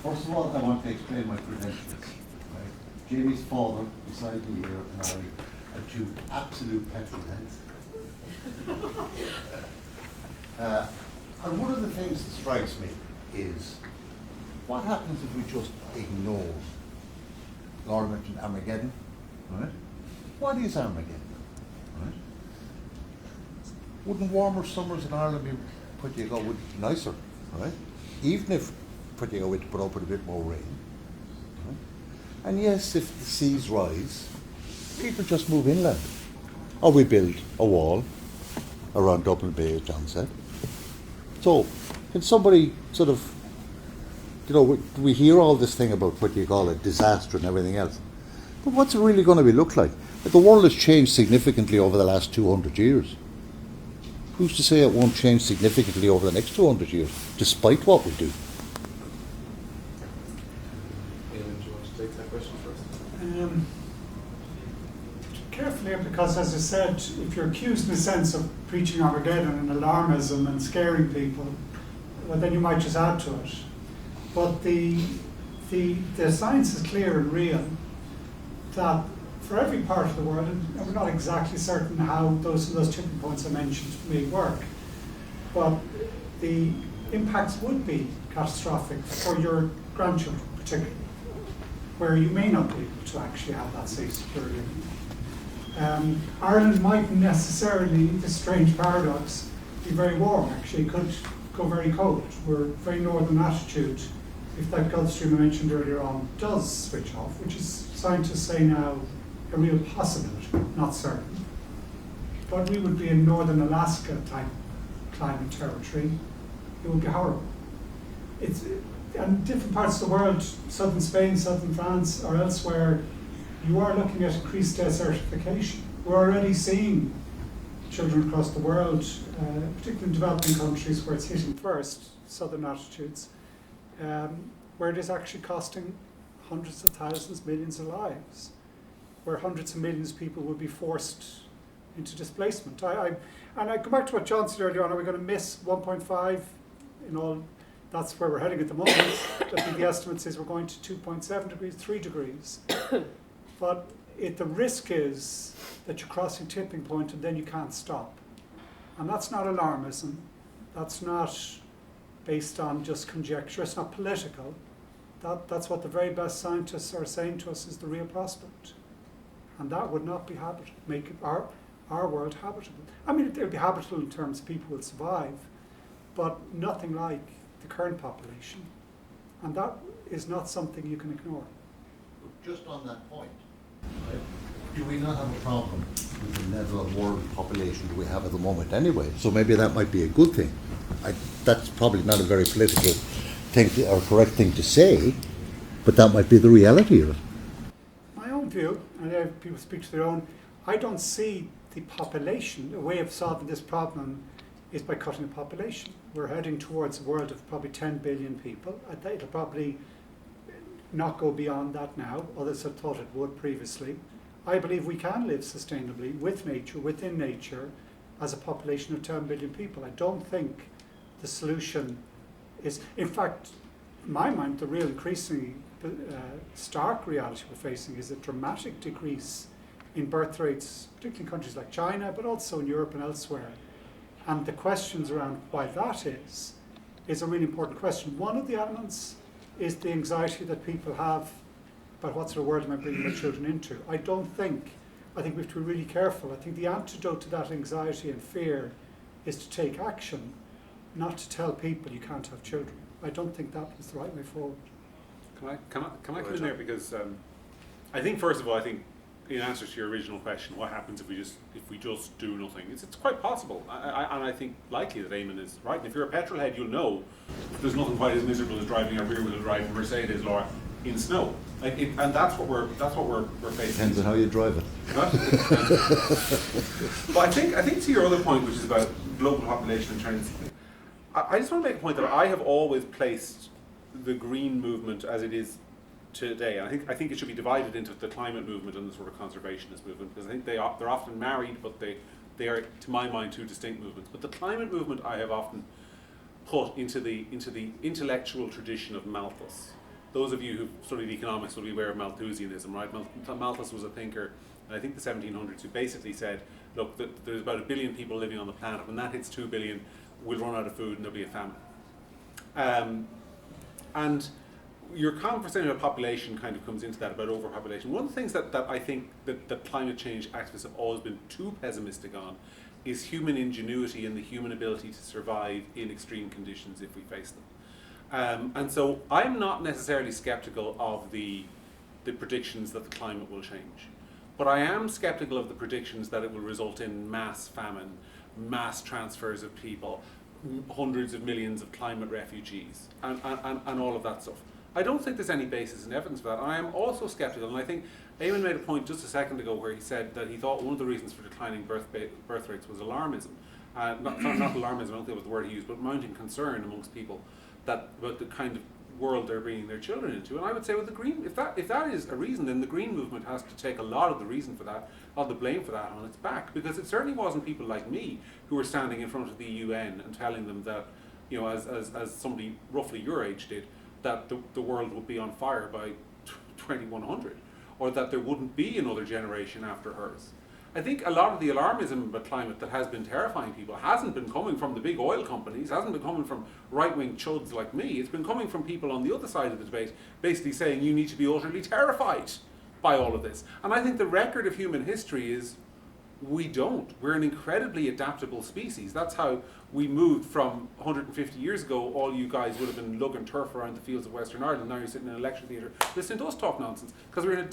First of all, I want to explain my credentials. Right? Jamie's father, beside me here, and I are two absolute petrol heads. And one of the things that strikes me is, what happens if we just ignore Laura mentioned Armageddon, right? What is Armageddon, right? Wouldn't warmer summers in Ireland be pretty nicer, right? Even if pretty we to put up with a bit more rain, right? And yes, if the seas rise, people just move inland, or we build a wall around Dublin Bay, as John said. So, can somebody sort of, we hear all this thing about what you call a disaster and everything else, but what's it really going to look like? The world has changed significantly over the last 200 years. Who's to say it won't change significantly over the next 200 years, despite what we do? Eamon, do you want to take that question first? Carefully, because as I said, if you're accused in a sense of preaching Armageddon and alarmism and scaring people, well, then you might just add to it. But the science is clear and real that for every part of the world, and we're not exactly certain how those tipping points I mentioned may work, but the impacts would be catastrophic for your grandchildren particularly, where you may not be able to actually have that safe, secure living. Ireland mightn't necessarily, this strange paradox, be very warm. Actually, it could go very cold. We're very northern latitude. If that Gulf Stream I mentioned earlier on does switch off, which is scientists say now a real possibility, not certain. But we would be in northern Alaska type climate territory. It would be horrible. And different parts of the world, southern Spain, southern France, or elsewhere, you are looking at increased desertification. We're already seeing children across the world, particularly in developing countries where it's hitting first, southern latitudes, where it is actually costing hundreds of thousands, millions of lives, where hundreds of millions of people would be forced into displacement. And I go back to what John said earlier on, are we going to miss 1.5 in all? That's where we're heading at the moment. I think the estimate says we're going to 2.7 degrees, 3 degrees. But the risk is that you're crossing a tipping point and then you can't stop. And that's not alarmism. That's not based on just conjecture. It's not political. That's what the very best scientists are saying to us is the real prospect. And that would not be habitable, make our world habitable. I mean, it would be habitable in terms of people will survive, but nothing like the current population. And that is not something you can ignore. Just on that point, right, do we not have a problem with the level of world population that we have at the moment anyway? So maybe that might be a good thing. That's probably not a very political thing or correct thing to say, but that might be the reality of it. My own view, and people speak to their own, I don't see the population, a way of solving this problem is by cutting the population. We're heading towards a world of probably 10 billion people. It'll probably not go beyond that now. Others had thought it would previously. I believe we can live sustainably with nature, within nature, as a population of 10 billion people. I don't think the solution is, in fact, in my mind, the real increasingly stark reality we're facing is a dramatic decrease in birth rates, particularly in countries like China, but also in Europe and elsewhere. And the questions around why that is a really important question. One of the elements is the anxiety that people have about what sort of world am I bringing my children into. I think we have to be really careful. I think the antidote to that anxiety and fear is to take action, not to tell people you can't have children. I don't think that is the right way forward. Can I come in there? Because I think, first of all, in answer to your original question, what happens if we just do nothing? It's quite possible, and I think likely that Eamon is right. And if you're a petrol head, you'll know there's nothing quite as miserable as driving a rear-wheel drive Mercedes, Laura, in snow. And that's what we're facing. Depends on how you drive it. But I think to your other point, which is about global population trends, I just want to make a point that I have always placed the green movement as it is today. I think it should be divided into the climate movement and the sort of conservationist movement, because I think they're often married, but they are, to my mind, two distinct movements. But the climate movement I have often put into the intellectual tradition of Malthus, those of you who've studied economics will be aware of Malthusianism, right? Malthus was a thinker, and I think the 1700s, who basically said, look, there's about 1 billion people living on the planet. When that hits 2 billion, we'll run out of food and there'll be a famine. And your conversation about population kind of comes into that, about overpopulation. One of the things that I think that climate change activists have always been too pessimistic on is human ingenuity and the human ability to survive in extreme conditions if we face them. And so I'm not necessarily skeptical of the predictions that the climate will change. But I am skeptical of the predictions that it will result in mass famine, mass transfers of people, hundreds of millions of climate refugees, and all of that stuff. I don't think there's any basis in evidence for that. I am also skeptical, and I think Eamon made a point just a second ago where he said that he thought one of the reasons for declining birth rates was alarmism. Not alarmism, I don't think it was the word he used, but mounting concern amongst people about the kind of world they're bringing their children into. And I would say with the Green, if that is a reason, then the Green movement has to take a lot of the reason for that, of the blame for that on its back, because it certainly wasn't people like me who were standing in front of the UN and telling them that, you know, as somebody roughly your age did, that the world would be on fire by 2100, or that there wouldn't be another generation after hers. I think a lot of the alarmism about climate that has been terrifying people hasn't been coming from the big oil companies, hasn't been coming from right-wing chuds like me. It's been coming from people on the other side of the debate, basically saying you need to be utterly terrified by all of this. And I think the record of human history is we don't. We're an incredibly adaptable species. That's how we moved from 150 years ago. All you guys would have been lugging turf around the fields of Western Ireland. Now you're sitting in an lecture theatre listening to us talk nonsense, because we're an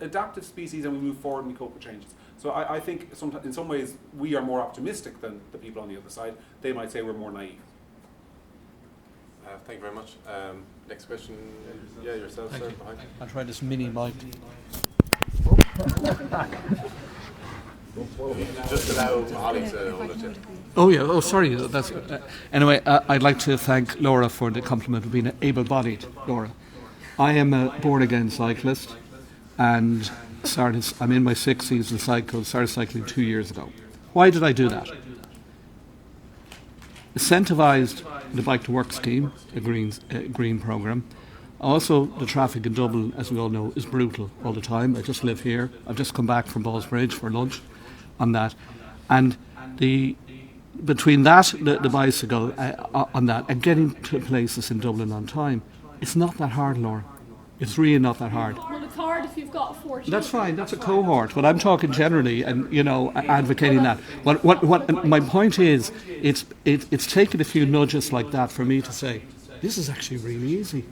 adaptive species, and we move forward and we cope with changes. So I think in some ways we are more optimistic than the people on the other side. They might say we're more naive. Thank you very much. Next question. Yeah, yourself, sir. Behind. I'll try this mini mic. Just allow Ollie to hold it. Oh yeah. Oh, sorry. That's anyway. I'd like to thank Laura for the compliment of being able-bodied. Laura, I am a born-again cyclist, and I'm in my 60s and started cycling 2 years ago. Why did I do that? Incentivised the Bike to Work scheme, a green programme. Also, the traffic in Dublin, as we all know, is brutal all the time. I just live here. I've just come back from Ballsbridge for lunch on that. And between that, the bicycle on that, and getting to places in Dublin on time, it's not that hard, Laura. It's really not that hard. Well, it's hard if you've got 4 children. That's fine. That's a cohort. But I'm talking generally, and advocating that. What my point is, it's taken a few nudges like that for me to say, this is actually really easy.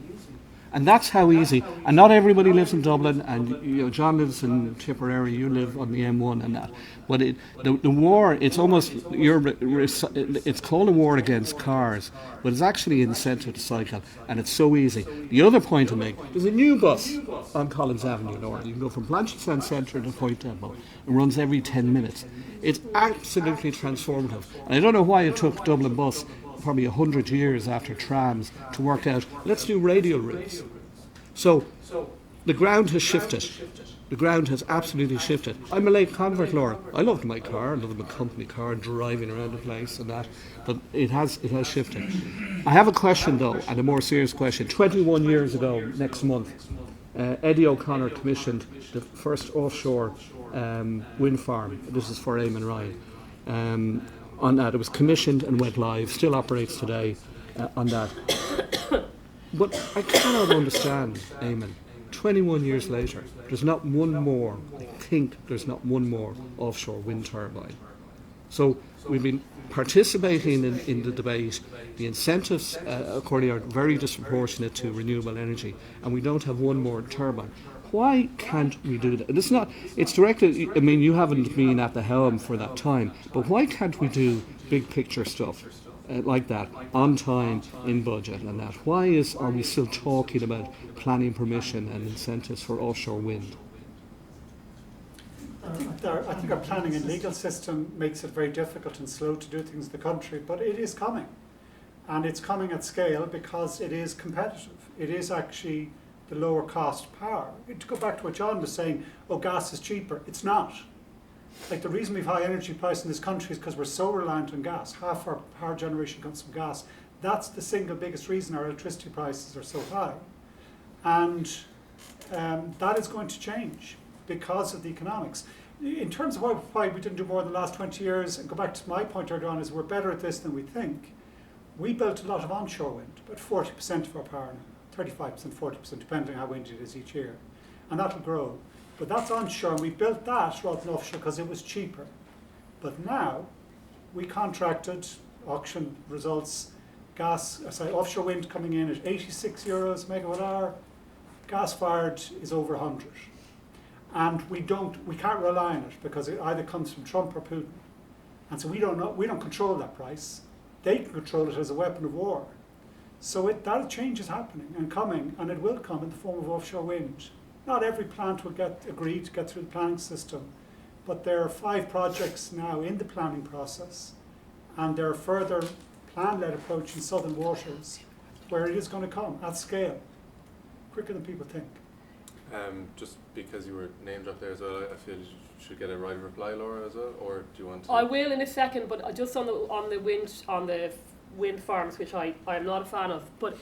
And that's how easy. And not everybody lives in Dublin, and John lives in Tipperary, you live on the M1 and that. But the war, it's almost it's called a war against cars, but it's actually an incentive to cycle, and it's so easy. The other point to make: there's a new bus on Collins Avenue, Laura. You can go from Blanchardstown Centre to Point Depot. It runs every 10 minutes. It's absolutely transformative. And I don't know why it took Dublin Bus probably 100 years after trams to work out, let's do radial routes. So the ground has shifted. The ground has absolutely shifted. I'm a late convert, Laura. I loved my car, I loved my company car, driving around the place and that, but it has shifted. I have a question though, and a more serious question. 21 years ago, next month, Eddie O'Connor commissioned the first offshore wind farm. This is for Eamon Ryan. On that, it was commissioned and went live, still operates today on that. But I cannot understand, Eamon, 21 years later, there's not one more, I think there's not one more offshore wind turbine. So we've been participating in the debate. The incentives, according, are very disproportionate to renewable energy, and we don't have one more turbine. Why can't we do that? It's directed, I mean, you haven't been at the helm for that time, but why can't we do big picture stuff like that, on time, in budget and that? Why are we still talking about planning permission and incentives for offshore wind? I think our planning and legal system makes it very difficult and slow to do things in the country, but it is coming. And it's coming at scale because it is competitive. It is actually the lower cost power. To go back to what John was saying, gas is cheaper. It's not. Like, the reason we've high energy price in this country is because we're so reliant on gas. Half our power generation comes from gas. That's the single biggest reason our electricity prices are so high. And that is going to change because of the economics. In terms of why we didn't do more in the last 20 years, and go back to my point earlier on, is we're better at this than we think. We built a lot of onshore wind, about 40% of our power now, 35%, 40%, depending on how windy it is each year. And that'll grow. But that's onshore, and we built that rather than offshore because it was cheaper. But now, we contracted, auction results, offshore wind coming in at 86 euros megawatt hour, gas-fired is over 100. And we can't rely on it because it either comes from Trump or Putin. And so we don't control that price. They can control it as a weapon of war. So that change is happening and coming, and it will come in the form of offshore wind. Not every plant will get agreed to get through the planning system, but there are 5 projects now in the planning process, and there are further plan-led approach in southern waters where it is going to come at scale, quicker than people think. Just because you were name dropped there as well, I feel you should get a right reply, Laura, as well, or do you want to? I will in a second, but just on the wind farms, which I'm not a fan of, but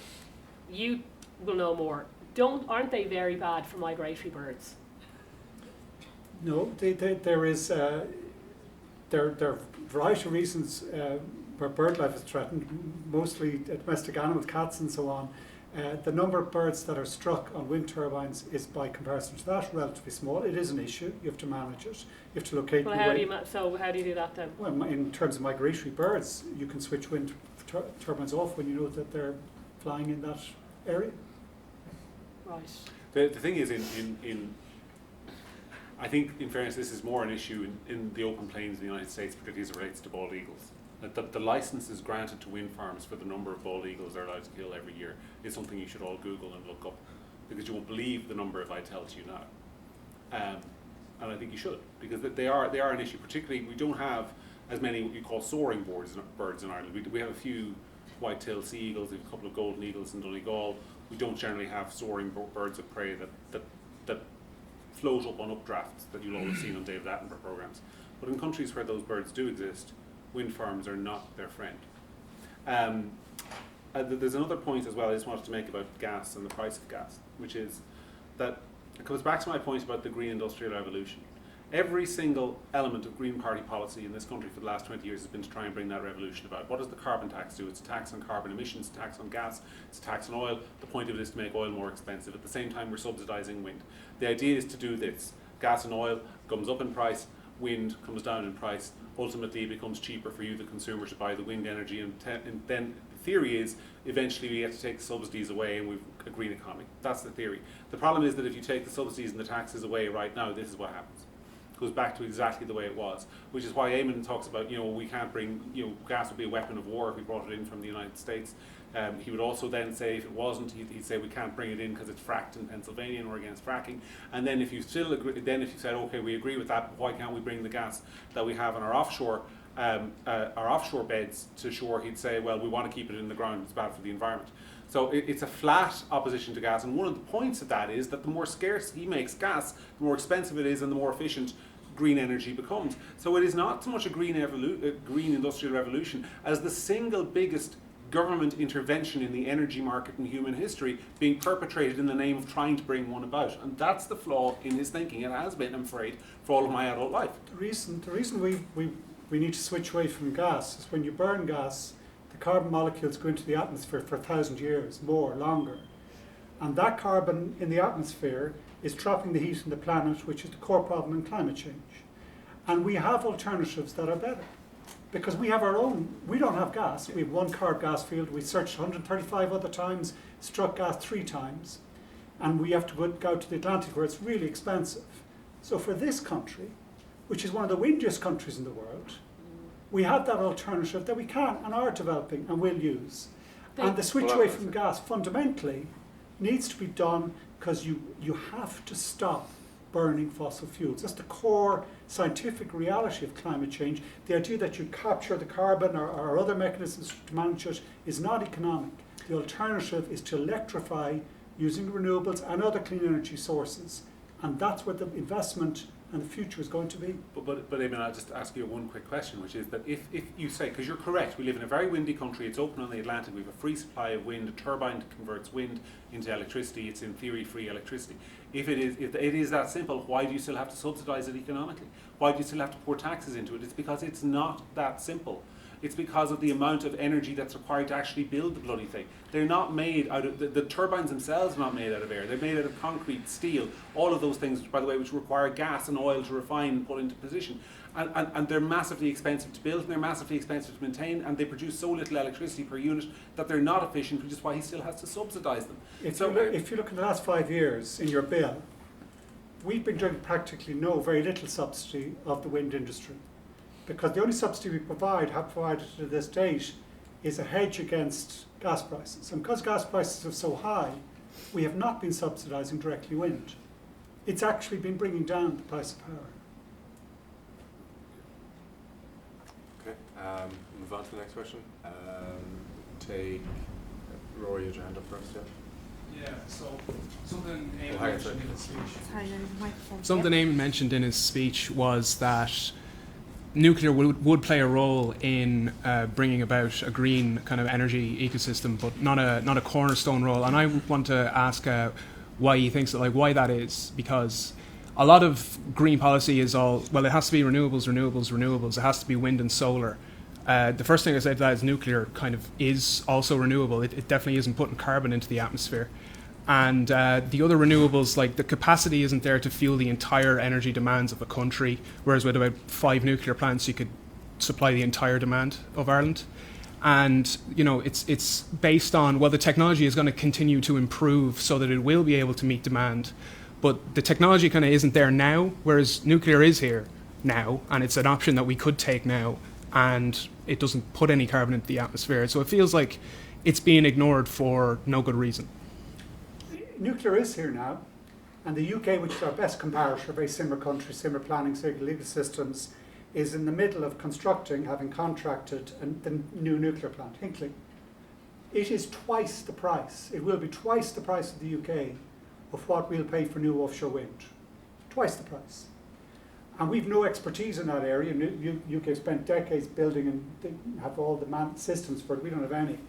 you will know more. Aren't they very bad for migratory birds? No, there are a variety of reasons where bird life is threatened, mostly domestic animals, cats and so on. The number of birds that are struck on wind turbines is, by comparison to that, relatively small. It is an issue. You have to manage it. You have to locate. Well, how do you do that then? Well, in terms of migratory birds, you can switch wind turbines off when you know that they're flying in that area. Right. The thing is, I think, in fairness, this is more an issue in the open plains of the United States, particularly as it relates to bald eagles. The licenses granted to wind farms for the number of bald eagles they're allowed to kill every year is something you should all Google and look up, because you won't believe the number if I tell it to you now. And I think you should, because they are an issue. Particularly, we don't have as many what you call soaring birds in Ireland. We have a few white-tailed sea eagles, we have a couple of golden eagles in Donegal. We don't generally have soaring birds of prey that float up on updrafts that you'll always see on David Attenborough programs. But in countries where those birds do exist, wind farms are not their friend. There's another point as well I just wanted to make about gas and the price of gas, which is that it comes back to my point about the green industrial revolution. Every single element of Green Party policy in this country for the last 20 years has been to try and bring that revolution about. What does the carbon tax do? It's a tax on carbon emissions, it's a tax on gas, it's a tax on oil. The point of it is to make oil more expensive. At the same time, we're subsidising wind. The idea is to do this. Gas and oil comes up in price, wind comes down in price. Ultimately, it becomes cheaper for you, the consumer, to buy the wind energy. And then the theory is eventually we have to take the subsidies away and we've a green economy. That's the theory. The problem is that if you take the subsidies and the taxes away right now, this is what happens. Goes back to exactly the way it was, which is why Eamon talks about, we can't bring, gas would be a weapon of war if we brought it in from the United States. He would also then say if it wasn't, he'd say we can't bring it in because it's fracked in Pennsylvania and we're against fracking. And then if you still agree, then if you said, okay, we agree with that, but why can't we bring the gas that we have on our offshore beds to shore? He'd say, well, we want to keep it in the ground, it's bad for the environment. So it's a flat opposition to gas, and one of the points of that is that the more scarce he makes gas, the more expensive it is and the more efficient green energy becomes. So it is not so much a green industrial revolution as the single biggest government intervention in the energy market in human history being perpetrated in the name of trying to bring one about. And that's the flaw in his thinking. It has been, I'm afraid, for all of my adult life. The reason we need to switch away from gas is when you burn gas, the carbon molecules go into the atmosphere for 1,000 years, longer. And that carbon in the atmosphere is trapping the heat in the planet, which is the core problem in climate change. And we have alternatives that are better. Because we have our own, we don't have gas. We have one carb gas field. We searched 135 other times, struck gas 3 times. And we have to go out to the Atlantic where it's really expensive. So for this country, which is one of the windiest countries in the world, we have that alternative that we can and are developing and will use. And the switch away from gas fundamentally needs to be done because you have to stop burning fossil fuels. That's the core scientific reality of climate change. The idea that you capture the carbon or other mechanisms to manage it is not economic. The alternative is to electrify using renewables and other clean energy sources. And that's where the investment and the future is going to be. But Eamon, I'll just ask you one quick question, which is that if you say, because you're correct, we live in a very windy country, it's open on the Atlantic, we have a free supply of wind, a turbine converts wind into electricity, it's in theory free electricity. If it is that simple, why do you still have to subsidise it economically? Why do you still have to pour taxes into it? It's because it's not that simple. It's because of the amount of energy that's required to actually build the bloody thing. They're not made out of, the turbines themselves are not made out of air. They're made out of concrete, steel, all of those things, by the way, which require gas and oil to refine and put into position. And they're massively expensive to build, and they're massively expensive to maintain, and they produce so little electricity per unit that they're not efficient, which is why he still has to subsidise them. If you look in the last 5 years in your bill, we've been doing practically very little subsidy of the wind industry. Because the only subsidy we have provided to this date is a hedge against gas prices. And because gas prices are so high, we have not been subsidising directly wind. It's actually been bringing down the price of power. Okay, move on to the next question. Take Rory, you had your hand up first, yeah? Yeah, so something Oh, Eamon hang on, mentioned sorry. in his speech. Sorry, there's a microphone. Something Eamon mentioned in his speech was that nuclear would play a role in bringing about a green kind of energy ecosystem, but not a cornerstone role. And I want to ask why he thinks that, like why that is, because a lot of green policy is all, well, it has to be renewables, renewables, renewables. It has to be wind and solar. The first thing I say to that is nuclear kind of is also renewable. It definitely isn't putting carbon into the atmosphere. And the other renewables, like the capacity isn't there to fuel the entire energy demands of a country, whereas with about 5 nuclear plants you could supply the entire demand of Ireland. And it's based on, well, the technology is going to continue to improve so that it will be able to meet demand, but the technology kind of isn't there now, whereas nuclear is here now, and it's an option that we could take now, and it doesn't put any carbon into the atmosphere. So it feels like it's being ignored for no good reason. Nuclear is here now, and the UK, which is our best comparator, very similar country, similar planning, similar legal systems, is in the middle of constructing, having contracted, the new nuclear plant, Hinkley. It is twice the price. It will be twice the price of the UK of what we'll pay for new offshore wind. Twice the price. And we've no expertise in that area. UK spent decades building and have all the systems for it. We don't have any.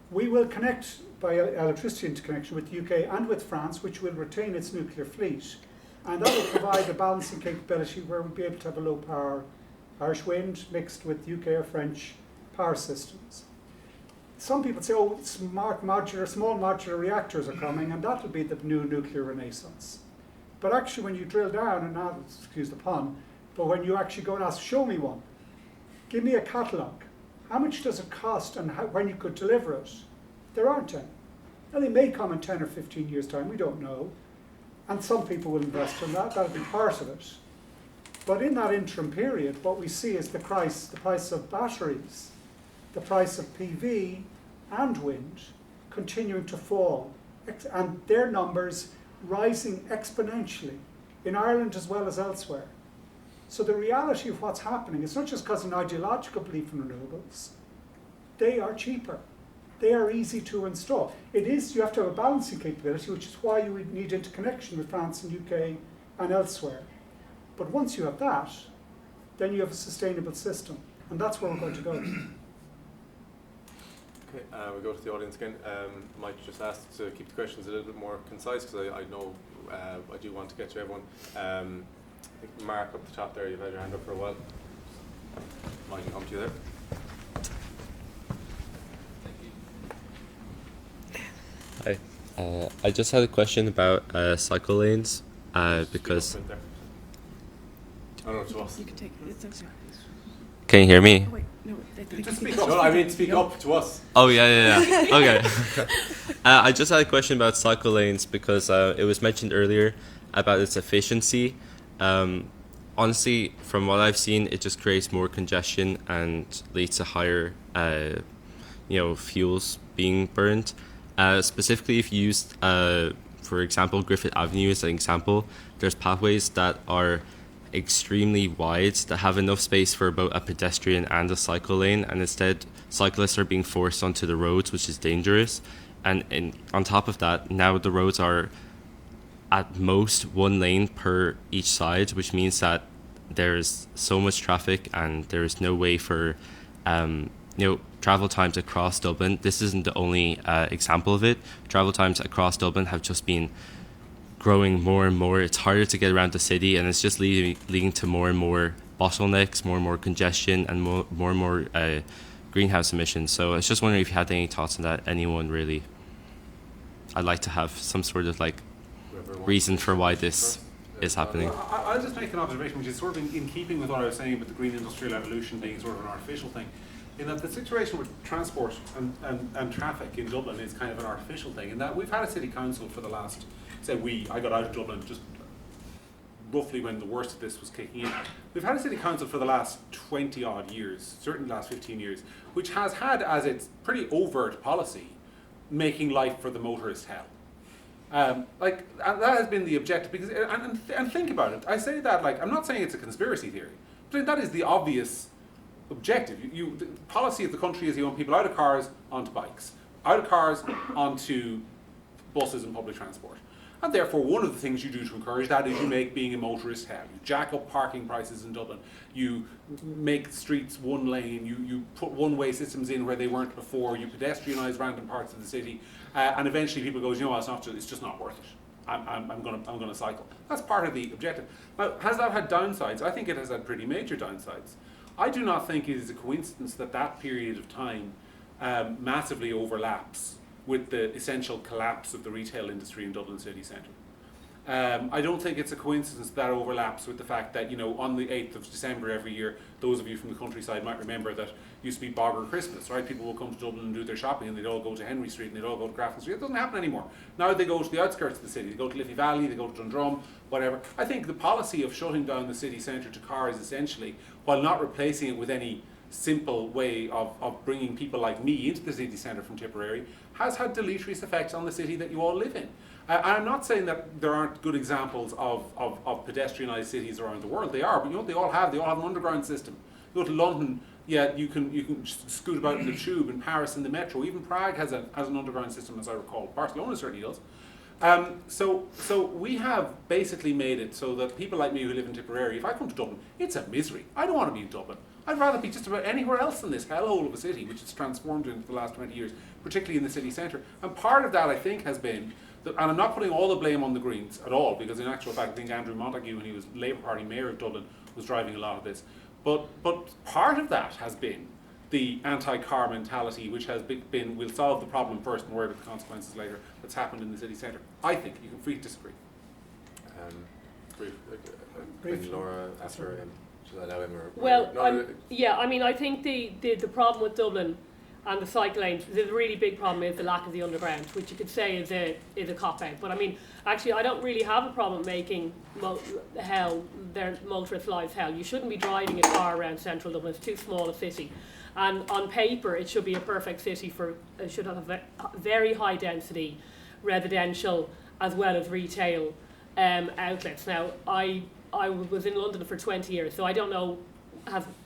We will connect by electricity interconnection with the UK and with France, which will retain its nuclear fleet. And that will provide a balancing capability where we'll be able to have a low power Irish wind mixed with UK or French power systems. Some people say, oh, small modular reactors are coming, and that'll be the new nuclear renaissance. But actually, when you drill down, and now, excuse the pun, but when you actually go and ask, show me one, give me a catalogue. How much does it cost and when you could deliver it? There aren't any. Now, they may come in 10 or 15 years' time, we don't know. And some people will invest in that, that'll be part of it. But in that interim period, what we see is the price of batteries, the price of PV and wind continuing to fall, and their numbers rising exponentially in Ireland as well as elsewhere. So the reality of what's happening is not just because of an ideological belief in renewables, they are cheaper. They are easy to install. You have to have a balancing capability, which is why you would need interconnection with France and UK and elsewhere. But once you have that, then you have a sustainable system. And that's where we're going to go. Okay, we go to the audience again. Mike just asked to keep the questions a little bit more concise, because I know I do want to get to everyone. I think Mark up the top there, you've had your hand up for a while. Mike can come to you there. Hi. I just had a question about cycle lanes because. Speak up a bit there. Oh no, to us. You can take it. It's okay. Can you hear me? Oh, wait, no, Just speak up. No, I mean speak up to us. Oh yeah. Okay. I just had a question about cycle lanes because it was mentioned earlier about its efficiency. Honestly, from what I've seen, it just creates more congestion and leads to higher, fuels being burned. Specifically, if you used, for example, Griffith Avenue as an example, there's pathways that are extremely wide that have enough space for both a pedestrian and a cycle lane, and instead cyclists are being forced onto the roads, which is dangerous. And on top of that, now the roads are at most one lane per each side, which means that there's so much traffic and there's no way for travel times across Dublin. This isn't the only example of it. Travel times across Dublin have just been growing more and more. It's harder to get around the city, and it's just leading to more and more bottlenecks, more and more congestion, and more and more greenhouse emissions. So I was just wondering if you had any thoughts on that. Anyone really? I'd like to have some sort of like reason for why this is happening. Well, I'll just make an observation, which is sort of in keeping with what I was saying about the green industrial evolution being sort of an artificial thing, in that the situation with transport and traffic in Dublin is kind of an artificial thing, in that we've had a city council for the last, I got out of Dublin just roughly when the worst of this was kicking in. We've had a city council for the last 20 odd years, certainly the last 15 years, which has had as its pretty overt policy making life for the motorist hell. And that has been the objective, because and think about it. I say that I'm not saying it's a conspiracy theory, but that is the obvious objective. The policy of the country is you want people out of cars onto bikes, out of cars onto buses and public transport. And therefore, one of the things you do to encourage that is you make being a motorist hell. You jack up parking prices in Dublin. You make streets one lane. You put one-way systems in where they weren't before. You pedestrianise random parts of the city, and eventually people go, it's just not worth it. I'm going to cycle. That's part of the objective. Now, has that had downsides? I think it has had pretty major downsides. I do not think it is a coincidence that period of time massively overlaps with the essential collapse of the retail industry in Dublin city centre. I don't think it's a coincidence that overlaps with the fact that, on the 8th of December every year, those of you from the countryside might remember that used to be Bogger Christmas, right? People will come to Dublin and do their shopping, and they'd all go to Henry Street and they'd all go to Grafton Street. It doesn't happen anymore. Now they go to the outskirts of the city. They go to Liffey Valley, they go to Dundrum, whatever. I think the policy of shutting down the city centre to cars essentially, while not replacing it with any simple way of bringing people like me into the city centre from Tipperary, has had deleterious effects on the city that you all live in. I'm not saying that there aren't good examples of pedestrianised cities around the world. They are, but they all have an underground system. You go to London, you can scoot about in the tube. In Paris, in the metro. Even Prague has an underground system, as I recall. Barcelona certainly does. So we have basically made it so that people like me who live in Tipperary, if I come to Dublin, it's a misery. I don't want to be in Dublin. I'd rather be just about anywhere else in this hellhole of a city, which has transformed into the last 20 years, particularly in the city centre. And part of that, I think, has been, and I'm not putting all the blame on the Greens at all, because in actual fact, I think Andrew Montague, when he was Labour Party Mayor of Dublin, was driving a lot of this. But part of that has been the anti-car mentality, which has been, we'll solve the problem first and worry about the consequences later, that's happened in the city centre. I think you can free to disagree. Brief. Laura, after him. Should I allow him or? Well, I think the problem with Dublin and the cycle lanes, the really big problem is the lack of the underground, which you could say is a cop-out. But actually, I don't really have a problem making their motorist lives hell. You shouldn't be driving a car around central Dublin. It's too small a city. And on paper, it should be a perfect city it should have a very high density residential as well as retail outlets. Now, I was in London for 20 years, so I don't know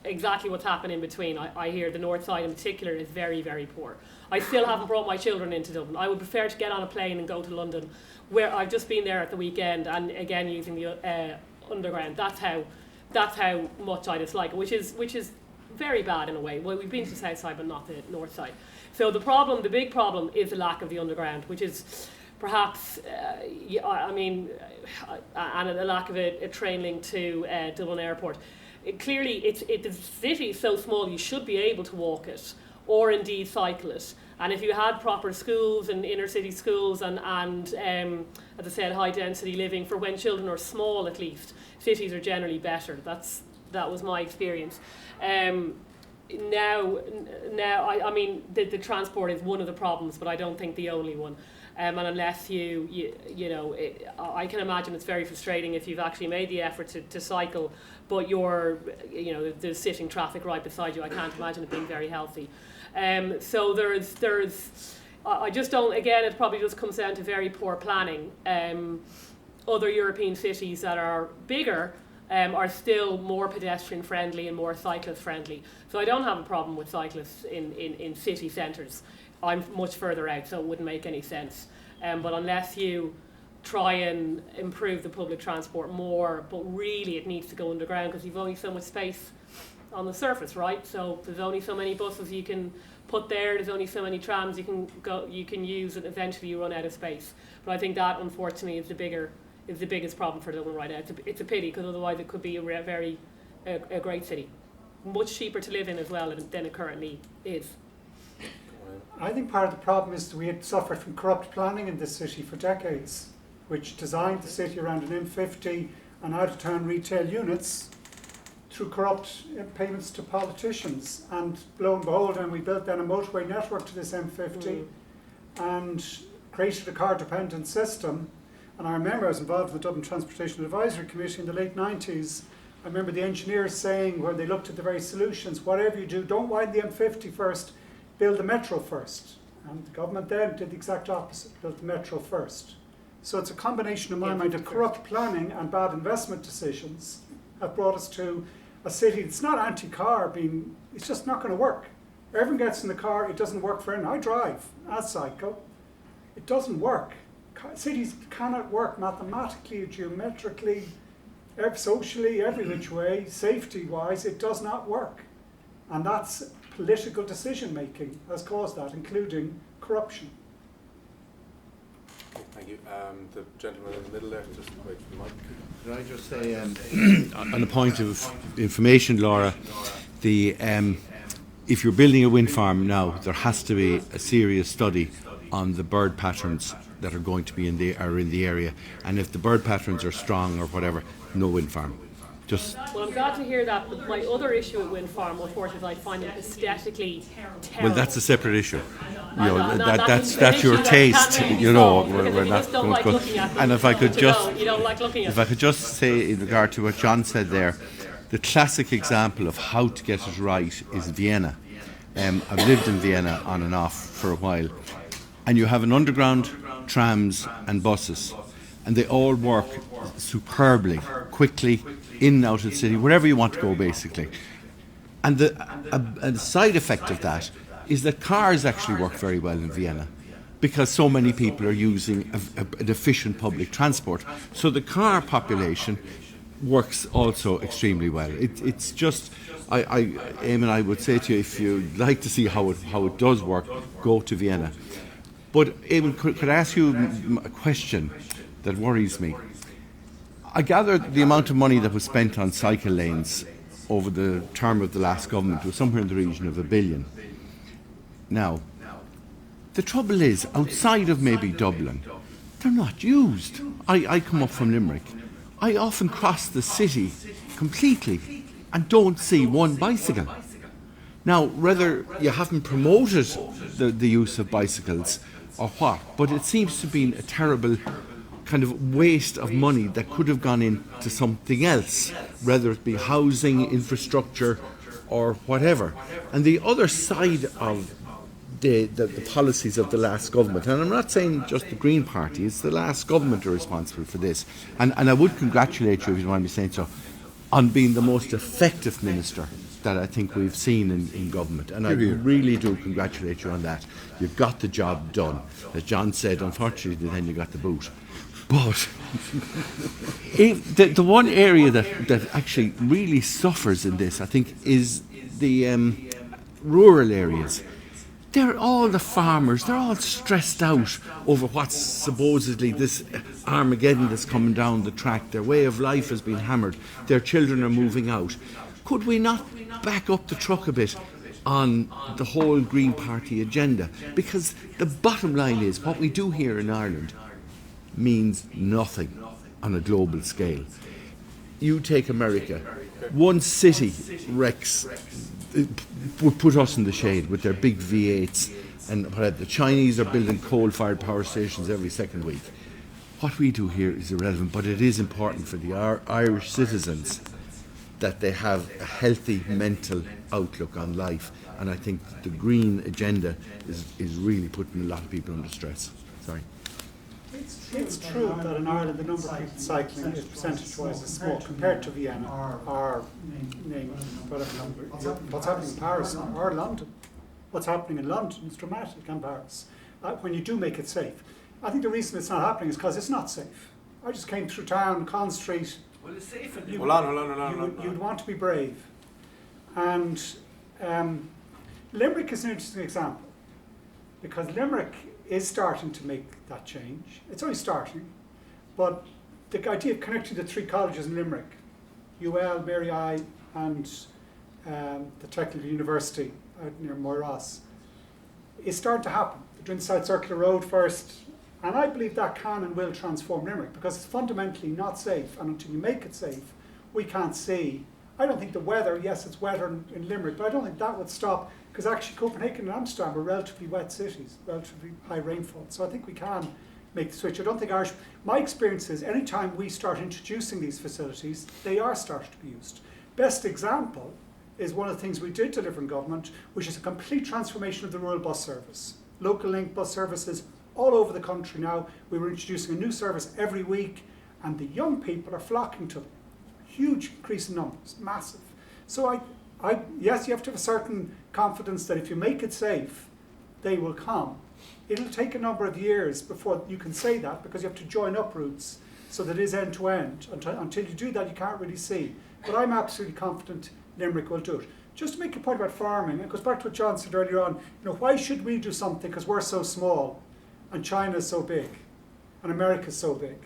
exactly what's happened in between. I hear the north side in particular is very, very poor. I still haven't brought my children into Dublin. I would prefer to get on a plane and go to London, where I've just been there at the weekend and again using the underground. That's how much I dislike it, which is very bad in a way. Well, we've been to the south side, but not the north side. So the big problem is the lack of the underground, which is perhaps, and a lack of a train link to Dublin Airport. Clearly, the city is so small, you should be able to walk it, or indeed cycle it. And if you had proper schools and inner city schools and as I said, high density living for when children are small, at least, cities are generally better. That was my experience. Now, the transport is one of the problems, but I don't think the only one. And unless I can imagine it's very frustrating if you've actually made the effort to cycle, but there's sitting traffic right beside you. I can't imagine it being very healthy. So I just don't. Again, it probably just comes down to very poor planning. Other European cities that are bigger are still more pedestrian friendly and more cyclist friendly. So I don't have a problem with cyclists in city centres. I'm much further out, so it wouldn't make any sense. But unless you try and improve the public transport more, but really it needs to go underground because you've only so much space on the surface, right? So there's only so many buses you can put there, there's only so many trams you can use, and eventually you run out of space. But I think that unfortunately is the biggest problem for Dublin right now. It's a pity, because otherwise it could be a great city, much cheaper to live in as well than it currently is. I think part of the problem is that we had suffered from corrupt planning in this city for decades, which designed the city around an M50 and out-of-town retail units through corrupt payments to politicians. And lo and behold, and we built then a motorway network to this M50 and created a car-dependent system. And I remember I was involved in the Dublin Transportation Advisory Committee in the late 90s. I remember the engineers saying, when they looked at the various solutions, whatever you do, don't widen the M50 first, build the metro first. And the government then did the exact opposite, built the metro first. So it's a combination, in my mind, of corrupt planning and bad investment decisions have brought us to a city that's not anti-car, it's just not going to work. Everyone gets in the car, it doesn't work for anyone. I drive, I cycle. It doesn't work. Cities cannot work mathematically, geometrically, socially, every which way, safety-wise, it does not work. And that's political decision-making has caused that, including corruption. Thank you. The gentleman in the middle there, just wait for the mic. Could I just say, on a point of information, Laura, if you're building a wind farm now, there has to be a serious study on the bird patterns that are going to be in the area, and if the bird patterns are strong or whatever, no wind farm. Well, I'm glad to hear that, but my other issue with wind farm, unfortunately, is I find them aesthetically terrible. Well, that's a separate issue. That's your taste. We're not going to go. And if I could just say, in regard to what John said there, the classic example of how to get it right is Vienna. I've lived in Vienna on and off for a while, and you have an underground, trams and buses, and they all work superbly, quickly, in and out of the city, wherever you want to go, basically. And the side effect of that is that cars actually work very well in Vienna, because so many people are using an efficient public transport. So the car population works also extremely well. It's just, Eamon, I would say to you, if you'd like to see how it does work, go to Vienna. But Eamon, could I ask you a question that worries me? I gather the amount of money that was spent on cycle lanes over the term of the last government was somewhere in the region of £1 billion. Now, the trouble is, outside of maybe Dublin, they're not used. I come up from Limerick. I often cross the city completely and don't see one bicycle. Now, whether you haven't promoted the use of bicycles or what, but it seems to be a terrible kind of waste of money that could have gone into something else, whether it be housing, infrastructure or whatever. And the other side of the policies of the last government, and I'm not saying just the Green Party, it's the last government are responsible for this, and I would congratulate you, if you don't mind me saying so, on being the most effective minister that I think we've seen in government, and I really do congratulate you on that. You've got the job done. As John said, unfortunately then you got the boot. But the one area that actually really suffers in this, I think, is the rural areas. They're all the farmers, they're all stressed out over what's supposedly this Armageddon that's coming down the track. Their way of life has been hammered. Their children are moving out. Could we not back up the truck a bit on the whole Green Party agenda? Because the bottom line is, what we do here in Ireland means nothing on a global scale. You take America, one city wrecks, would put us in the shade with their big V8s, and the Chinese are building coal-fired power stations every second week. What we do here is irrelevant, but it is important for the Irish citizens that they have a healthy mental outlook on life, and I think the green agenda is really putting a lot of people under stress. Sorry. It's true that in Ireland the number of people cycling is percentage-wise small compared to Vienna or what's happening in Paris or London. What's happening in London is dramatic, and Paris. When you do make it safe. I think the reason it's not happening is because it's not safe. I just came through town, Con Street. Well, it's safe. Hold on. You'd want to be brave. And Limerick is an interesting example, because Limerick is starting to make that change. It's only starting, but the idea of connecting the 3 colleges in Limerick, UL, Mary I, and the Technical University out near Moyross, is starting to happen. They're doing South Circular Road first, and I believe that can and will transform Limerick, because it's fundamentally not safe, and until you make it safe, we can't see. I don't think the weather, yes, it's wetter in Limerick, but I don't think that would stop, because actually Copenhagen and Amsterdam are relatively wet cities, relatively high rainfall. So I think we can make the switch. I don't think my experience is anytime we start introducing these facilities, they are starting to be used. Best example is one of the things we did deliver in government, which is a complete transformation of the rural bus service. Local link bus services all over the country now. We were introducing a new service every week, and the young people are flocking to them. Huge increase in numbers, massive. So yes, you have to have a certain confidence that if you make it safe, they will come. It'll take a number of years before you can say that, because you have to join up routes so that it is end to end. Until you do that, you can't really see. But I'm absolutely confident Limerick will do it. Just to make a point about farming, it goes back to what John said earlier on, why should we do something because we're so small and China's so big and America's so big?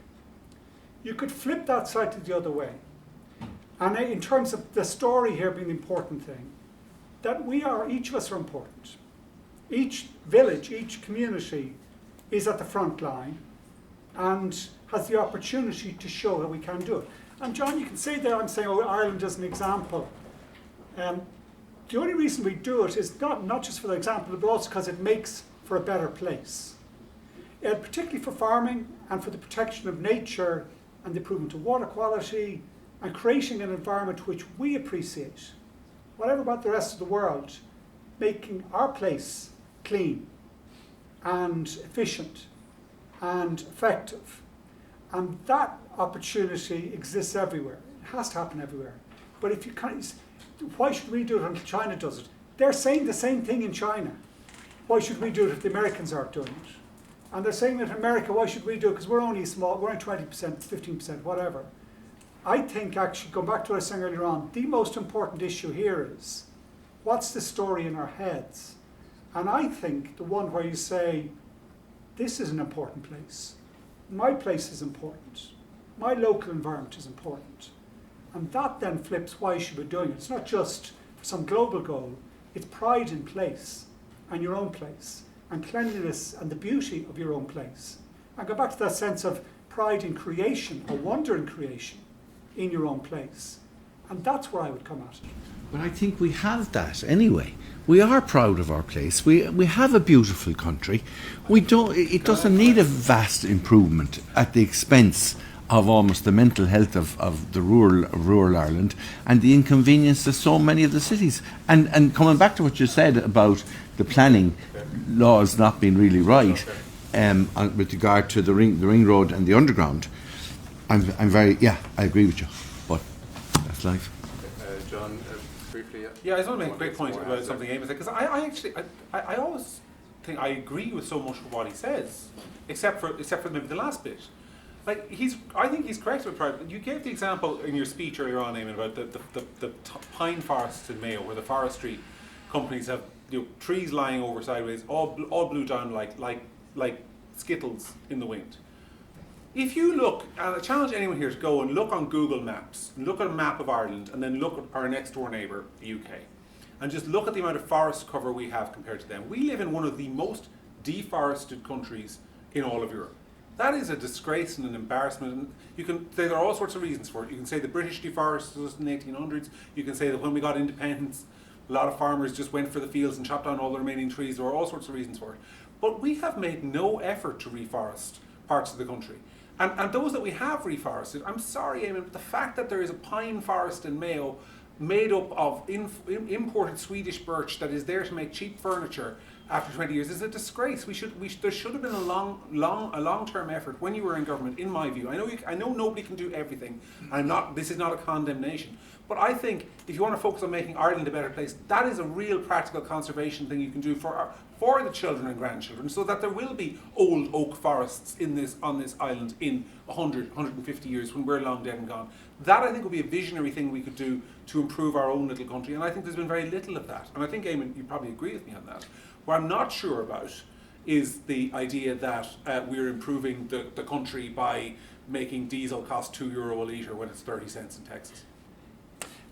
You could flip that slightly the other way. And in terms of the story here being the important thing, that each of us are important. Each village, each community is at the front line and has the opportunity to show that we can do it. And John, you can say that I'm saying, Ireland as an example. The only reason we do it is not just for the example, but also because it makes for a better place. Particularly for farming and for the protection of nature and the improvement of water quality and creating an environment which we appreciate. Whatever about the rest of the world, making our place clean and efficient and effective. And that opportunity exists everywhere. It has to happen everywhere. But if you can't, why should we do it until China does it? They're saying the same thing in China. Why should we do it if the Americans aren't doing it? And they're saying that in America, why should we do it? Because we're only small, we're only 20%, 15%, whatever. I think actually, going back to what I was saying earlier on, the most important issue here is, what's the story in our heads? And I think the one where you say, this is an important place. My place is important. My local environment is important. And that then flips why you should be doing it. It's not just for some global goal. It's pride in place and your own place and cleanliness and the beauty of your own place. And go back to that sense of pride in creation or wonder in creation in your own place. And that's where I would come at it. But I think we have that anyway. We are proud of our place. We have a beautiful country. It doesn't need a vast improvement at the expense of almost the mental health of the rural Ireland and the inconvenience of so many of the cities. And coming back to what you said about the planning laws not being really right, with regard to the ring road and the underground, I agree with you. But that's life. John, briefly. Yeah, I just want to make a quick point about something Eamon said, because I always think I agree with so much of what he says, except for maybe the last bit. Like I think he's correct with private. You gave the example in your speech earlier on, Eamon, about the pine forests in Mayo, where the forestry companies have trees lying over sideways, all blew down like skittles in the wind. If you look, and I challenge anyone here to go and look on Google Maps, and look at a map of Ireland, and then look at our next door neighbour, the UK, and just look at the amount of forest cover we have compared to them. We live in one of the most deforested countries in all of Europe. That is a disgrace and an embarrassment. And you can say there are all sorts of reasons for it. You can say the British deforested us in the 1800s. You can say that when we got independence, a lot of farmers just went for the fields and chopped down all the remaining trees. There are all sorts of reasons for it. But we have made no effort to reforest parts of the country. And those that we have reforested, I'm sorry, Eamon, but the fact that there is a pine forest in Mayo made up of imported Swedish birch that is there to make cheap furniture after 20 years is a disgrace. There should have been a long-term effort when you were in government, in my view. I know nobody can do everything. This is not a condemnation. But I think if you want to focus on making Ireland a better place, that is a real practical conservation thing you can do for for the children and grandchildren, so that there will be old oak forests on this island in 100, 150 years when we're long dead and gone. That, I think, would be a visionary thing we could do to improve our own little country, and I think there's been very little of that. And I think, Eamon, you probably agree with me on that. What I'm not sure about is the idea that we're improving the country by making diesel cost €2 a litre when it's 30 cents in Texas.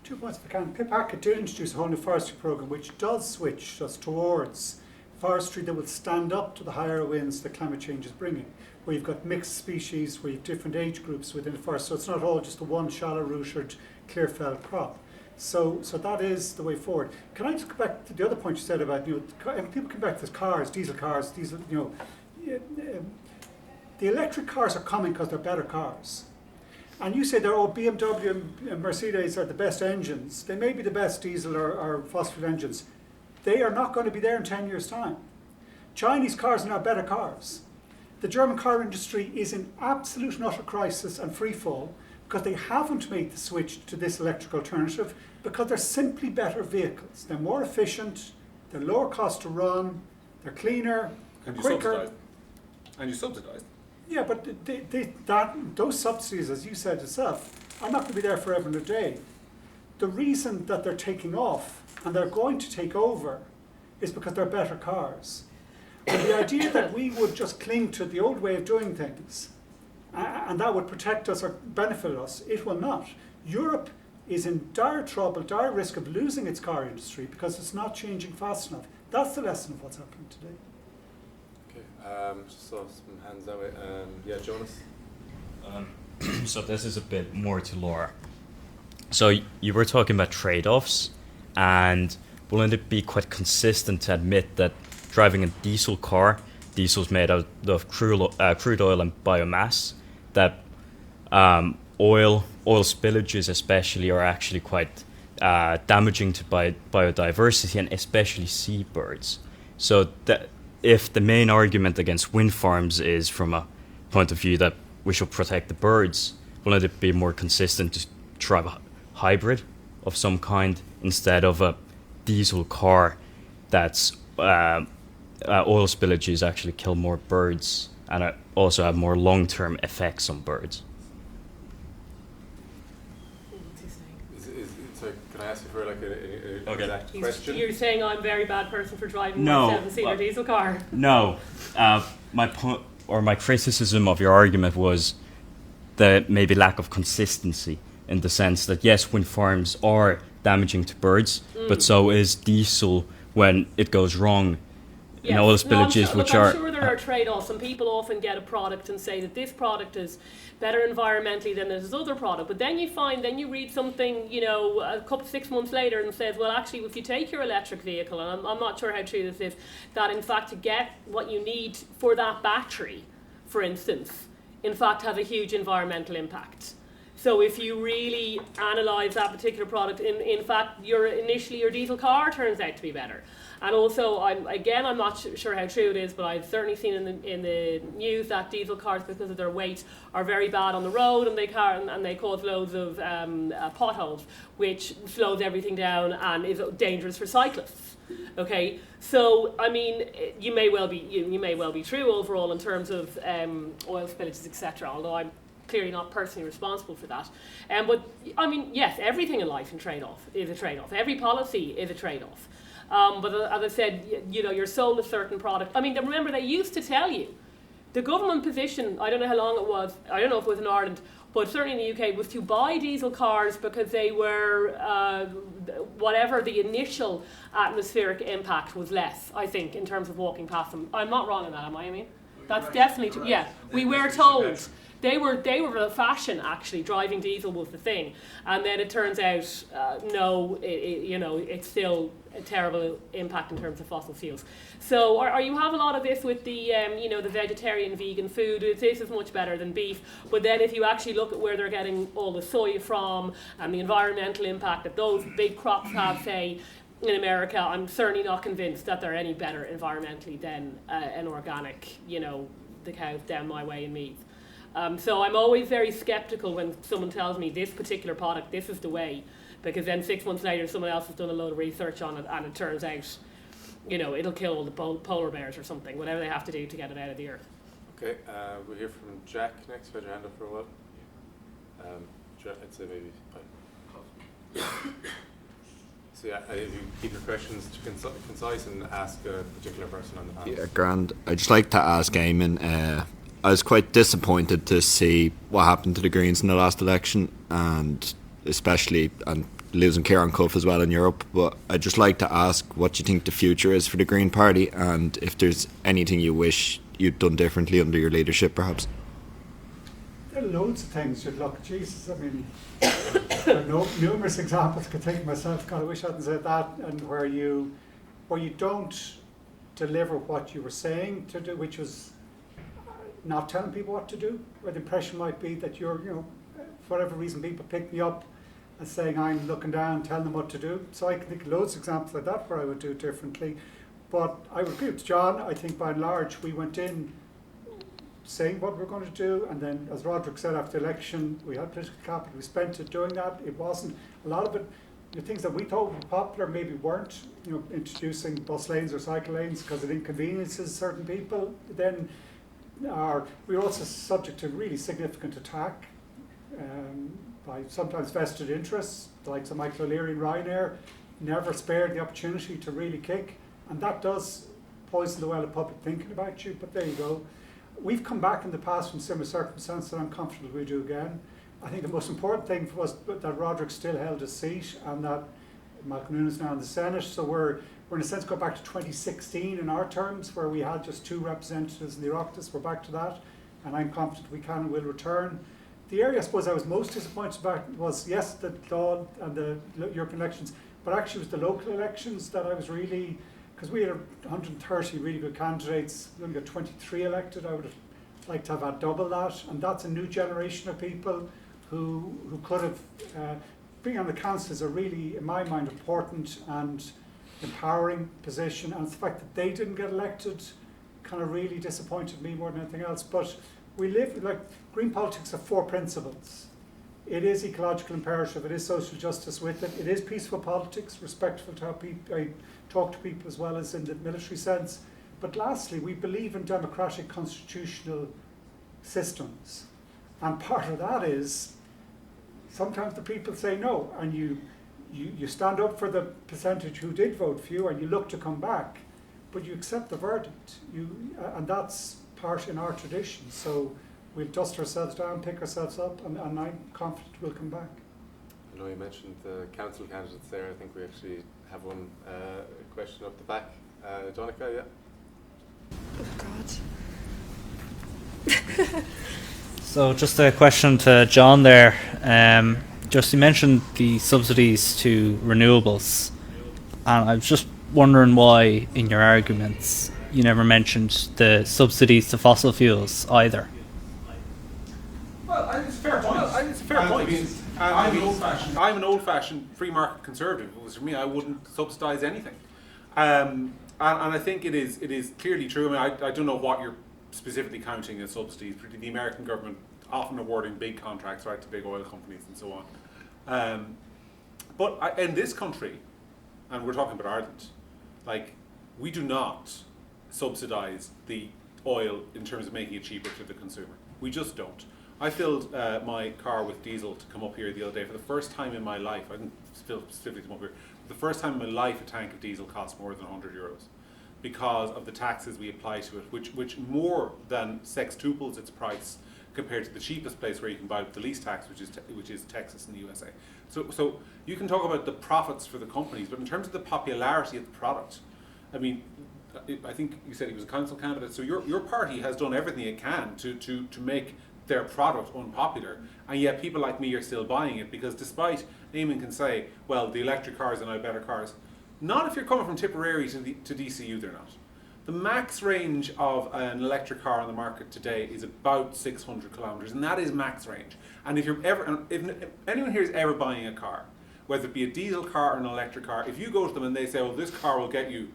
2 points if I can. Pip Hackett did introduce a whole new forestry programme which does switch us towards forestry that will stand up to the higher winds that climate change is bringing, where you've got mixed species, where you have different age groups within the forest, so it's not all just a one shallow-rooted, clear-felled crop. So that is the way forward. Can I just go back to the other point you said about, and people come back to cars, diesel, the electric cars are coming because they're better cars. And you say they're BMW and Mercedes are the best engines. They may be the best diesel or fossil engines. They are not going to be there in 10 years' time. Chinese cars are now better cars. The German car industry is in absolute and utter crisis and free fall because they haven't made the switch to this electric alternative because they're simply better vehicles. They're more efficient, they're lower cost to run, they're cleaner, And you quicker. subsidise. Yeah, but those subsidies, as you said yourself, are not going to be there forever and a day. The reason that they're taking off and they're going to take over is because they're better cars. And the idea that we would just cling to the old way of doing things and that would protect us or benefit us, it will not. Europe is in dire trouble, dire risk of losing its car industry because it's not changing fast enough. That's the lesson of what's happening today. Just saw some hands that way. Yeah, Jonas. So this is a bit more to Laura. So you were talking about trade-offs, and wouldn't it be quite consistent to admit that driving a diesel car, diesel's made out of crude oil and biomass, that oil spillages especially are actually quite damaging to biodiversity and especially seabirds. So that if the main argument against wind farms is from a point of view that we should protect the birds, wouldn't it be more consistent to drive a hybrid of some kind instead of a diesel car that's oil spillages actually kill more birds and also have more long-term effects on birds? Can I ask you for like a Okay. exact question? You're saying I'm a very bad person for driving No, a 7-seater diesel car? No. My point or my criticism of your argument was the maybe lack of consistency in the sense that yes, wind farms are damaging to birds, but so is diesel when it goes wrong. Yes. Oil spillages, I'm which are sure there are trade-offs, and people often get a product and say that this product is better environmentally than this other product. But then you read something, a couple 6 months later, and says, well, actually, if you take your electric vehicle, and I'm not sure how true this is, that in fact to get what you need for that battery, for instance, in fact has a huge environmental impact. So if you really analyse that particular product, in fact, your diesel car turns out to be better. And also, I'm not sure how true it is, but I've certainly seen in the news that diesel cars, because of their weight, are very bad on the road, and they cause loads of potholes, which slows everything down and is dangerous for cyclists. Okay, so I mean, you may well be true overall in terms of oil spillages, etc. Although I'm clearly not personally responsible for that. But I mean, yes, everything in life is a trade-off. Every policy is a trade-off. But as I said, you're sold a certain product. I mean, remember they used to tell you, the government position, I don't know how long it was, I don't know if it was in Ireland, but certainly in the UK, was to buy diesel cars because they were, whatever the initial atmospheric impact was less, I think, in terms of walking past them. I'm not wrong on that, am I mean? That's definitely true. Yeah, we were told. They were the fashion, actually. Driving diesel was the thing, and then it turns out no, it's still a terrible impact in terms of fossil fuels. So, you have a lot of this with the the vegetarian, vegan food. This is much better than beef. But then, if you actually look at where they're getting all the soy from and the environmental impact that those big crops have, say, in America, I'm certainly not convinced that they're any better environmentally than an organic, the cows down my way in Meath. So I'm always very sceptical when someone tells me this particular product, this is the way, because then 6 months later someone else has done a load of research on it and it turns out it'll kill all the polar bears or something, whatever they have to do to get it out of the earth. Okay, we'll hear from Jack next. Put your hand up for a while. Jack, I'd say maybe. So yeah, if you keep your questions concise and ask a particular person on the panel. Yeah, grand. I'd just like to ask Eamon, I was quite disappointed to see what happened to the Greens in the last election, and especially losing Kieran Cuff as well in Europe. But I'd just like to ask what you think the future is for the Green Party, and if there's anything you wish you'd done differently under your leadership, perhaps. There are loads of things you'd look at. Jesus, I mean, there are numerous examples I could think of myself. God, I wish I hadn't said that. And where you don't deliver what you were saying to do, which was not telling people what to do, where the impression might be that you're, for whatever reason, people pick me up and saying I'm looking down, telling them what to do. So I can think of loads of examples like that where I would do it differently. But I would agree with John. I think by and large we went in saying what we're going to do, and then, as Roderick said, after the election, we had political capital, we spent it doing that. It wasn't, a lot of it, the things that we thought were popular maybe weren't, introducing bus lanes or cycle lanes because it inconveniences certain people. Then we were also subject to really significant attack by sometimes vested interests, the likes of Michael O'Leary and Ryanair, never spared the opportunity to really kick, and that does poison the well of public thinking about you, but there you go. We've come back in the past from similar circumstances, and I'm confident we do again. I think the most important thing for us that Roderick still held his seat, and that Malcolm Noonan is now in the Senate. So we're in a sense go back to 2016 in our terms, where we had just 2 representatives in the Oireachtas. We're back to that, and I'm confident we can and will return. The area I suppose I was most disappointed about was, yes, the Dáil and the European elections, but actually it was the local elections that I was really, because we had 130 really good candidates, we only got 23 elected. I would have liked to have had double that, and that's a new generation of people who could have, being on the council is a really, in my mind, important and empowering position, and the fact that they didn't get elected kind of really disappointed me more than anything else. But we live, like, green politics have 4 principles. It is ecological imperative, it is social justice with it, it is peaceful politics, respectful to how I talk to people as well as in the military sense. But lastly, we believe in democratic constitutional systems. And part of that is, sometimes the people say no, and you stand up for the percentage who did vote for you, and you look to come back, but you accept the verdict. And that's part in our tradition. So we'll dust ourselves down, pick ourselves up, and I'm confident we'll come back. I know you mentioned the council candidates there. I think we actually have one question up the back. Donica, yeah? Oh, God. So just a question to John there. Just you mentioned the subsidies to renewables, and I was just wondering why in your arguments you never mentioned the subsidies to fossil fuels either. Well, it's a fair point. I'm an old-fashioned free market conservative. If it was for me, I wouldn't subsidise anything. And I think it is clearly true. I mean, I don't know what you're specifically counting as subsidies. The American government often awarding big contracts, right, to big oil companies and so on. But in this country, and we're talking about Ireland, like, we do not subsidise the oil in terms of making it cheaper to the consumer. We just don't. I filled my car with diesel to come up here the other day for the first time in my life. I didn't specifically come up here. For the first time in my life, a tank of diesel costs more than €100 because of the taxes we apply to it, which more than sextuples its price compared to the cheapest place where you can buy it with the least tax, which is Texas in the USA. So you can talk about the profits for the companies, but in terms of the popularity of the product, I mean, I think you said he was a council candidate, so your party has done everything it can to make their product unpopular, and yet people like me are still buying it, because despite Eamon can say, well, the electric cars are now better cars, not if you're coming from Tipperary to DCU, they're not. The max range of an electric car on the market today is about 600 kilometres, and that is max range. And if anyone here is ever buying a car, whether it be a diesel car or an electric car, if you go to them and they say, well, this car will get you,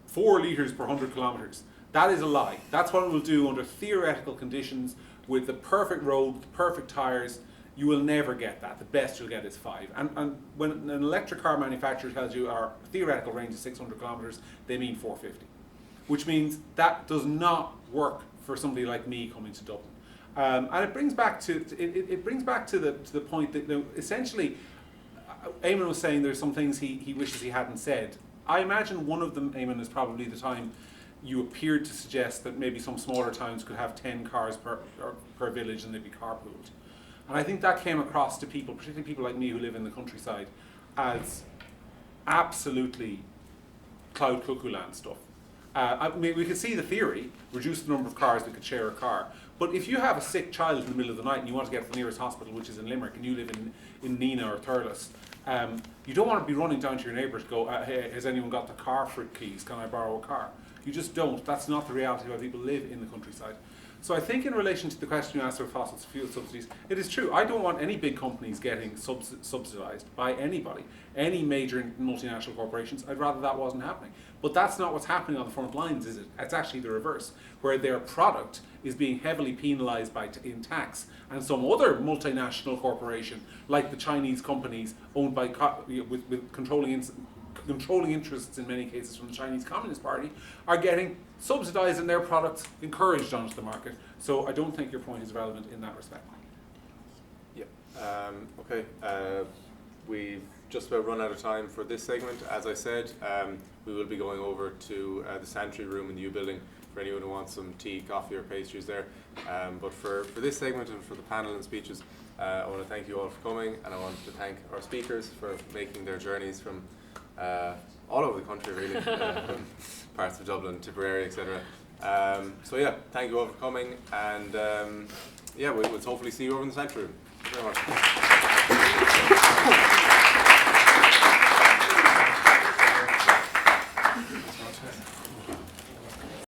4 litres per 100 kilometres, that is a lie. That's what it will do under theoretical conditions with the perfect road, the perfect tyres. You will never get that. The best you'll get is 5. And when an electric car manufacturer tells you our theoretical range is 600 kilometres, they mean 450. Which means that does not work for somebody like me coming to Dublin. And it brings back to the point that essentially, Eamon was saying there's some things he wishes he hadn't said. I imagine one of them, Eamon, is probably the time you appeared to suggest that maybe some smaller towns could have 10 cars per village and they'd be carpooled. And I think that came across to people, particularly people like me who live in the countryside, as absolutely cloud cuckoo land stuff. I mean, we could see the theory, reduce the number of cars, we could share a car. But if you have a sick child in the middle of the night and you want to get to the nearest hospital, which is in Limerick, and you live in Nina or Thurles, you don't want to be running down to your neighbour to go, hey, has anyone got the car for keys? Can I borrow a car? You just don't. That's not the reality of how people live in the countryside. So I think in relation to the question you asked about fossil fuel subsidies, it is true. I don't want any big companies getting subsidised by anybody, any major multinational corporations. I'd rather that wasn't happening. But that's not what's happening on the front lines, is it? It's actually the reverse, where their product is being heavily penalised in tax, and some other multinational corporation, like the Chinese companies owned by with controlling interests in many cases from the Chinese Communist Party, are getting subsidised and their products encouraged onto the market. So I don't think your point is relevant in that respect. Yeah. Okay. We've just about run out of time for this segment. As I said, we will be going over to the Santry Room in the U building for anyone who wants some tea, coffee or pastries there. But for this segment and for the panel and speeches, I want to thank you all for coming, and I want to thank our speakers for making their journeys from all over the country, really, from parts of Dublin, Tipperary, etc. So yeah, thank you all for coming, and yeah, we'll hopefully see you over in the Santry Room. Thank you very much.